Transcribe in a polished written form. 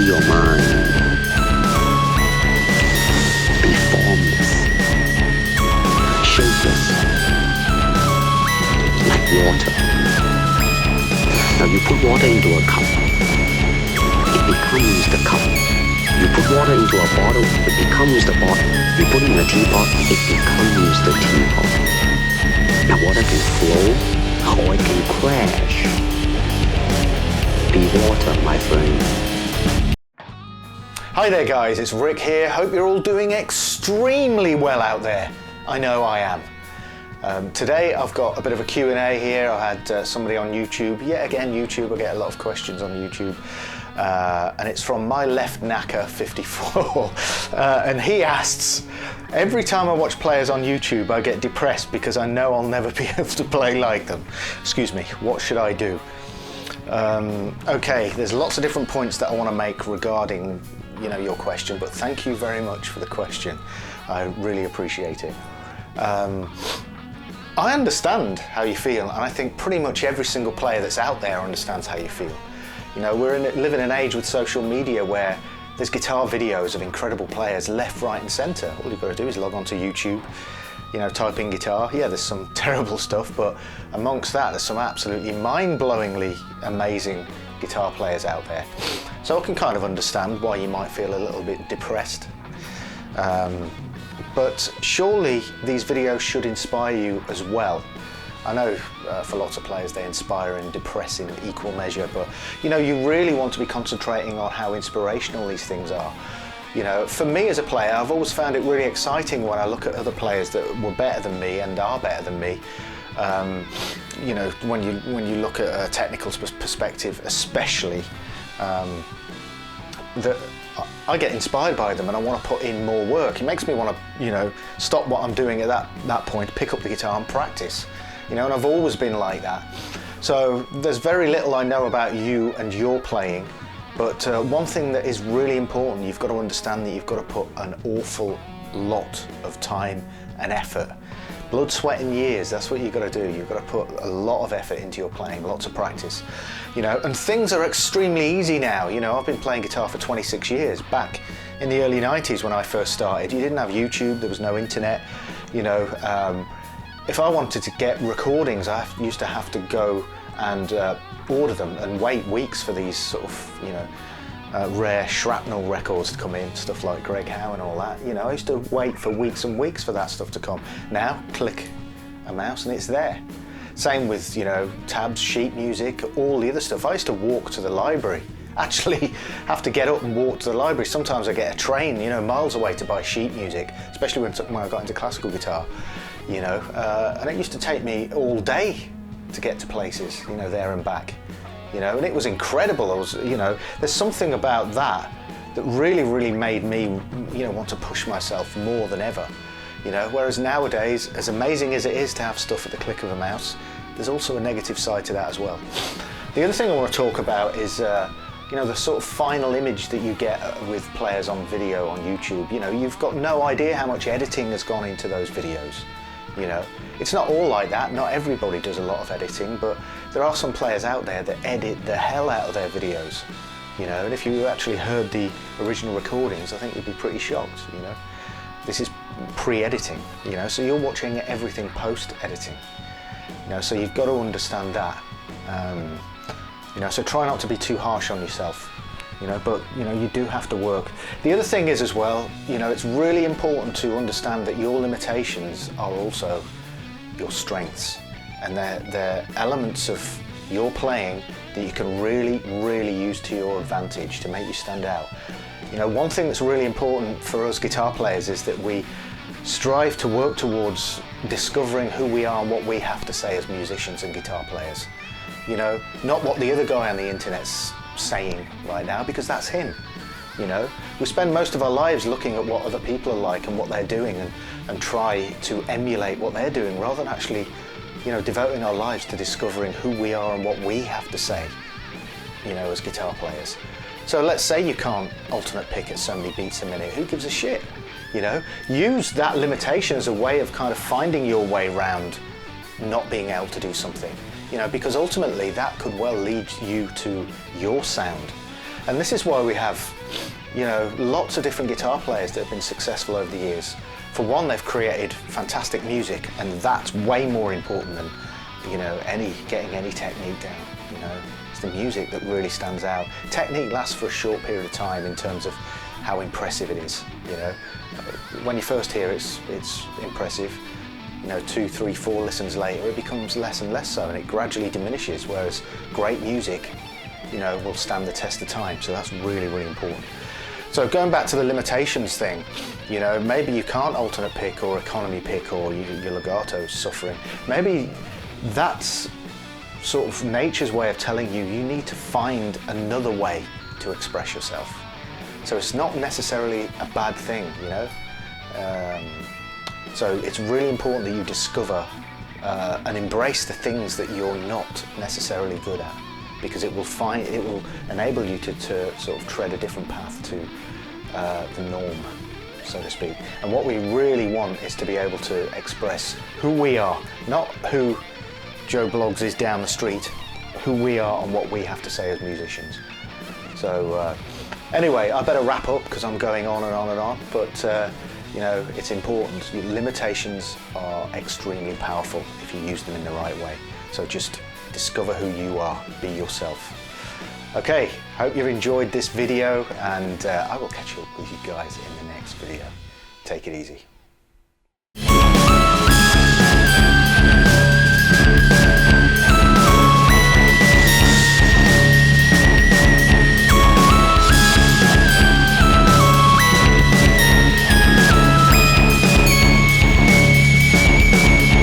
empty your mind. Be formless, shapeless, like water. Now you put water into a cup, it becomes the cup. You put water into a bottle, it becomes the bottle. You put it in a teapot, it becomes the teapot. Now water can flow or it can crash. Be water, my friend. Hi there guys, it's Rick here. Hope you're all doing extremely well out there. I know I am. Today I've got a bit of a Q&A here. I had somebody on YouTube, yet again YouTube, I get a lot of questions on YouTube. And it's from My Left Knacker 54 and he asks, every time I watch players on YouTube I get depressed because I know I'll never be able to play like them. Excuse me, what should I do? Okay, there's lots of different points that I want to make regarding your question, but thank you very much for the question. I really appreciate it. I understand how you feel, and I think pretty much every single player that's out there understands how you feel. We're living in an age with social media where there's guitar videos of incredible players left, right and centre. All you've got to do is log on to YouTube, type in guitar. Yeah, there's some terrible stuff, but amongst that there's some absolutely mind-blowingly amazing guitar players out there. So I can kind of understand why you might feel a little bit depressed. But surely these videos should inspire you as well. I know for lots of players they inspire and depress in equal measure, but you really want to be concentrating on how inspirational these things are. For me as a player, I've always found it really exciting when I look at other players that were better than me and are better than me. When you look at a technical perspective, especially, that I get inspired by them and I want to put in more work. It makes me want to, stop what I'm doing at that point, pick up the guitar and practice. And I've always been like that. So there's very little I know about you and your playing, but one thing that is really important, you've got to understand that you've got to put an awful lot of time and effort. Blood, sweat and years, that's what you've got to do. You've got to put a lot of effort into your playing, lots of practice. And things are extremely easy now. I've been playing guitar for 26 years. Back in the early 90s when I first started, you didn't have YouTube, there was no internet. If I wanted to get recordings, I used to have to go and order them and wait weeks for these sort of, rare shrapnel records to come in, stuff like Greg Howe and all that. I used to wait for weeks and weeks for that stuff to come. Now, click a mouse and it's there. Same with, tabs, sheet music, all the other stuff. I used to walk to the library, actually have to get up and walk to the library. Sometimes I get a train, miles away to buy sheet music, especially when I got into classical guitar, and it used to take me all day to get to places, there and back. And it was incredible. There's something about that really, really made me, want to push myself more than ever. Whereas nowadays, as amazing as it is to have stuff at the click of a mouse, there's also a negative side to that as well. The other thing I want to talk about is, the sort of final image that you get with players on video on YouTube. You've got no idea how much editing has gone into those videos. It's not all like that. Not everybody does a lot of editing, but there are some players out there that edit the hell out of their videos. And if you actually heard the original recordings, I think you'd be pretty shocked. This is pre-editing. So you're watching everything post-editing. So you've got to understand that. So try not to be too harsh on yourself. But you do have to work. The other thing is as well, it's really important to understand that your limitations are also your strengths, and they're elements of your playing that you can really, really use to your advantage to make you stand out. One thing that's really important for us guitar players is that we strive to work towards discovering who we are and what we have to say as musicians and guitar players. Not what the other guy on the internet's saying right now, because that's him. We spend most of our lives looking at what other people are like and what they're doing and try to emulate what they're doing, rather than actually devoting our lives to discovering who we are and what we have to say as guitar players. So let's say you can't alternate pick at so many beats a minute, who gives a shit? Use that limitation as a way of kind of finding your way around not being able to do something. Because ultimately that could well lead you to your sound. And this is why we have, you know, lots of different guitar players that have been successful over the years. For one, they've created fantastic music, and that's way more important than, you know, getting any technique down. You know, it's the music that really stands out. Technique lasts for a short period of time in terms of how impressive it is. You know, when you first hear it, it's impressive. You know, 2, 3, 4 listens later, it becomes less and less so, and it gradually diminishes. Whereas great music, you know, will stand the test of time. So that's really, really important. So going back to the limitations thing, you know, maybe you can't alternate pick or economy pick, or your legato's suffering. Maybe that's sort of nature's way of telling you need to find another way to express yourself. So it's not necessarily a bad thing, you know. So it's really important that you discover and embrace the things that you're not necessarily good at, because it will enable you to sort of tread a different path to the norm, so to speak. And what we really want is to be able to express who we are, not who Joe Bloggs is down the street, who we are and what we have to say as musicians. So anyway, I better wrap up because I'm going on and on and on, but you know, it's important. Your limitations are extremely powerful if you use them in the right way. So just discover who you are, be yourself. Okay, hope you've enjoyed this video, and I will catch up with you guys in the next video. Take it easy.